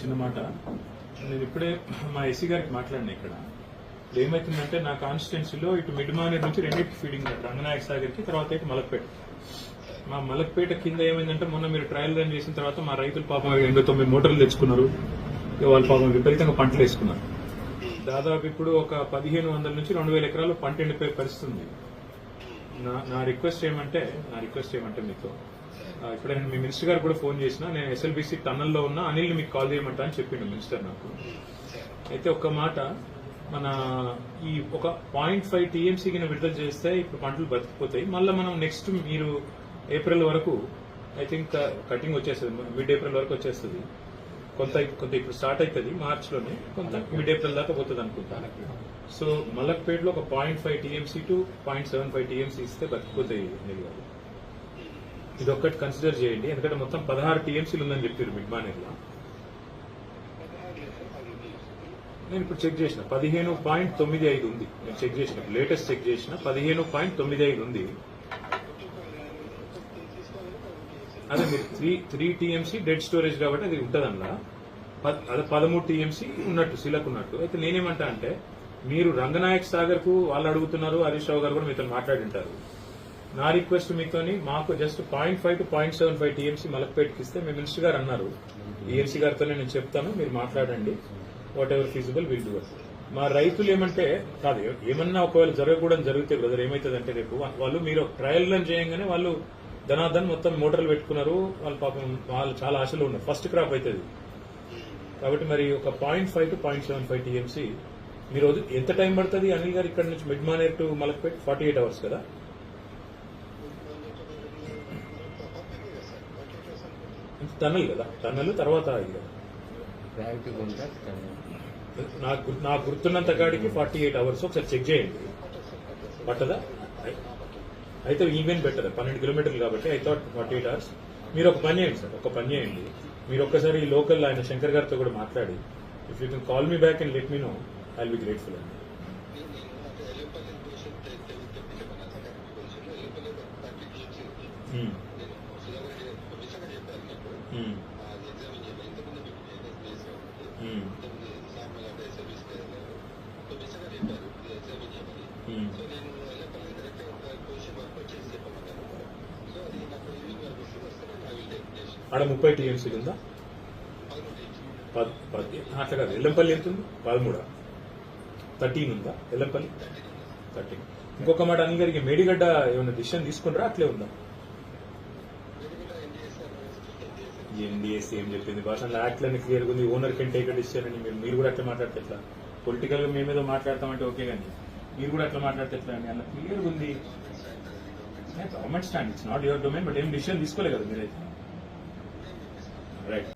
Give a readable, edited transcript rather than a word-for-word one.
చిన్న మాట. నేను ఇప్పుడే మా ఎస్సీ గారికి మాట్లాడినా. ఇక్కడ ఏమైతుందంటే నా కాన్స్టిట్యున్సీలో ఇటు మిడ్ మానేర్ నుంచి రెండింటికి ఫీడింగ్ రంగనాయక సాగర్కి, తర్వాత ఇటు మలక్పేట. మా మలక్పేట కింద ఏమైందంటే మొన్న మీరు ట్రయల్ రన్ చేసిన తర్వాత మా రైతులు పాపం 89 మోటార్లు తెచ్చుకున్నారు. వాళ్ళు పాపం విపరీతంగా పంటలు వేసుకున్నారు. దాదాపు ఇప్పుడు ఒక 1500 నుంచి 2000 ఎకరాలు పంట ఎండిపోయే పరిస్థితి ఉంది. నా రిక్వెస్ట్ ఏమంటే మీతో ఇప్పుడు నేను మీ మినిస్టర్ గారు కూడా ఫోన్ చేసిన, నేను ఎస్ఎల్బీసీ టన్నల్లో ఉన్న అనిల్ని మీకు కాల్ చేయమంటా అని చెప్పిండు మినిస్టర్ నాకు. అయితే ఒక్క మాట, మన ఈ ఒక 0.5 టీఎంసీ కింద విడుదల చేస్తే ఇప్పుడు పంటలు బతికిపోతాయి. మళ్ళీ మనం నెక్స్ట్ మీరు ఏప్రిల్ వరకు ఐ థింక్ కటింగ్ వచ్చేస్తుంది, మిడ్ ఏప్రిల్ వరకు వచ్చేస్తుంది. కొంత ఇప్పుడు స్టార్ట్ అవుతుంది మార్చిలోనే, కొంత మిడ్ ఏప్రిల్ దాకా పోతుంది అనుకుంటా. సో మలక్పేటలో ఒక 0.5 టీఎంసీ టు 0.75 టీఎంసీ ఇస్తే బతికిపోతాయి అనిల్ గారు. ఇది ఒక్కటి కన్సిడర్ చేయండి, ఎందుకంటే మొత్తం 16 టీఎంసీలు ఉందని చెప్పారు మిడ్ మానేర్లో. నేను ఇప్పుడు చెక్ చేసిన 15.95 ఉంది. నేను చెక్ చేసిన, లేటెస్ట్ చెక్ చేసిన 15.95 ఉంది. అదే మీరు 3 టీఎంసీ డెడ్ స్టోరేజ్ కాబట్టి అది ఉంటుంది అందులో. అదే 13 టీఎంసీ ఉన్నట్టు సిలకు ఉన్నట్టు. అయితే నేనేమంటా అంటే, మీరు రంగనాయక్ సాగర్ కు వాళ్ళు అడుగుతున్నారు, హరీష్ రావు గారు కూడా మీతో మాట్లాడింటారు. నా రిక్వెస్ట్ మీతోని మాకు జస్ట్ 0.5 to 0.75 టీఎంసీ మలక్పేటకి ఇస్తే మీ మినిస్టర్ గారు అన్నారు, ఈఎన్సీ గారితోనే నేను చెప్తాను, మీరు మాట్లాడండి, what ever feasible will do. మా రైతులు ఏమంటే కాదు, ఏమన్నా ఒకవేళ జరగకూడదు జరిగితే బ్రదర్ ఏమవుతుందంటే రేపు వాళ్ళు మీరు ట్రయల్ రన్ చేయంగానే వాళ్ళు ధనాధన్ మొత్తం మోటార్లు పెట్టుకున్నారు. వాళ్ళ పాపం వాళ్ళు చాలా ఆశలు ఉన్నారు, ఫస్ట్ క్రాప్ అవుతుంది కాబట్టి. మరి ఒక 0.5 to 0.75 టీఎంసీ మీరు ఎంత టైం పడుతుంది అనిల్ గారు ఇక్కడ నుంచి mid Maner to Malakpet? 48 hours కదా. టన్నల్ కదా, టన్నల్ తర్వాత ఇది కదా. నాకు గుర్తున్నంత కాడికి 48 hours. ఒకసారి చెక్ చేయండి పట్టదా. అయితే ఈవెన్ బెటర్, 12 కిలోమీటర్లు కాబట్టి ఐ థాట్ 48 hours. మీరు ఒక పని చేయండి సార్, ఒక పని చేయండి, మీరు ఒక్కసారి లోకల్ ఆయన శంకర్ గారితో కూడా మాట్లాడి, if you can call me back and let me know, I will be grateful అండి. ఆడ 30 టీఎంసీలు ఉందా? అట్లా కాదు, ఎల్లంపల్లి ఎంత ఉంది? 13, 13 ఉందా ఎల్లంపల్లి? 13. ఇంకొక మాట అనిల్ గారికి, మేడిగడ్డ ఏమైనా డిసిషన్ తీసుకున్నారా అట్లే ఉందా? ఎన్డీఎస్సీ ఏం చెప్పింది భాషలో యాక్ట్లన్నీ క్లియర్గా ఉంది, ఓనర్ కెన్ టేక్ డిసిషన్ అని. మీరు కూడా అట్లా మాట్లాడితే ఎట్లా? పొలిటికల్ గా మేమేదో మాట్లాడతామంటే ఓకే, కానీ మీరు కూడా అట్లా మాట్లాడితే ఎట్లా అని అలా క్లియర్గా ఉంది. Government stand, it's not your domain, but ఏం డిసిషన్ తీసుకోలేదు కదా మీరైతే. రైట్.